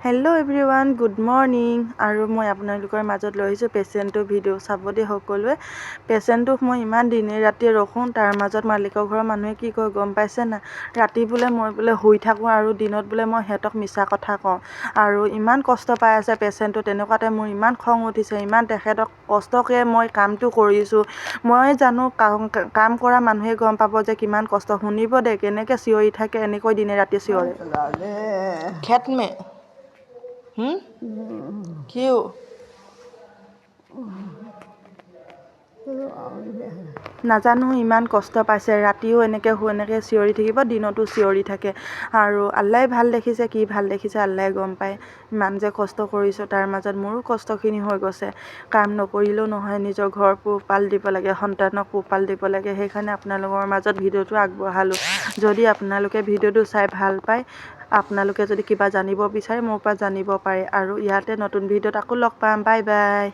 Hello' everyone, good morning. আৰু মই আপোনালোকৰ মাজত লৈ আহিছোঁ পেচেণ্টটো ভিডিঅ' চাব দিয়ে সকলোৱে। পেচেণ্টটোক মই ইমান দিনে ৰাতিয়ে ৰখোঁ, তাৰ মাজত মালিকৰ ঘৰৰ মানুহে কি কয় গম পাইছে না? ৰাতি বোলে মই শুই থাকোঁ আৰু দিনত বোলে মই সিহঁতক মিছা কথা কওঁ। আৰু ইমান কষ্ট পাই আছে পেচেণ্টটো, তেনেকুৱাতে মোৰ ইমান খং উঠিছে। ইমান তেখেতক কষ্টকৈ মই কামটো কৰিছোঁ। মই জানো কাম কৰা মানুহে গম পাব যে কিমান কষ্ট। শুনিব দে কেনেকৈ চিঞৰি থাকে, এনেকৈ দিনে ৰাতি চিঞৰে। খেত মে কিয় নাজানো, ইমান কষ্ট পাইছে। ৰাতিও এনেকৈ চিঞৰি থাকিব, দিনতো চিঞৰি থাকে। আৰু আল্লাই ভাল দেখিছে, কি ভাল দেখিছে আল্লাই গম পায়। ইমান যে কষ্ট কৰিছোঁ, তাৰ মাজত মোৰো কষ্টখিনি হৈ গৈছে। কাম নকৰিলেও নহয়, নিজৰ ঘৰ পোহপাল দিব লাগে, সন্তানক পোহপাল দিব লাগে। সেইকাৰণে আপোনালোকৰ মাজত ভিডিঅ'টো আগবঢ়ালোঁ। যদি আপোনালোকে ভিডিঅ'টো চাই ভাল পায়, আপোনালোকে যদি কিবা জানিব বিচাৰে মোৰ পৰা জানিব পাৰে। আৰু ইয়াতে নতুন ভিডিঅ'ত আকৌ লগ পাম। Bye bye.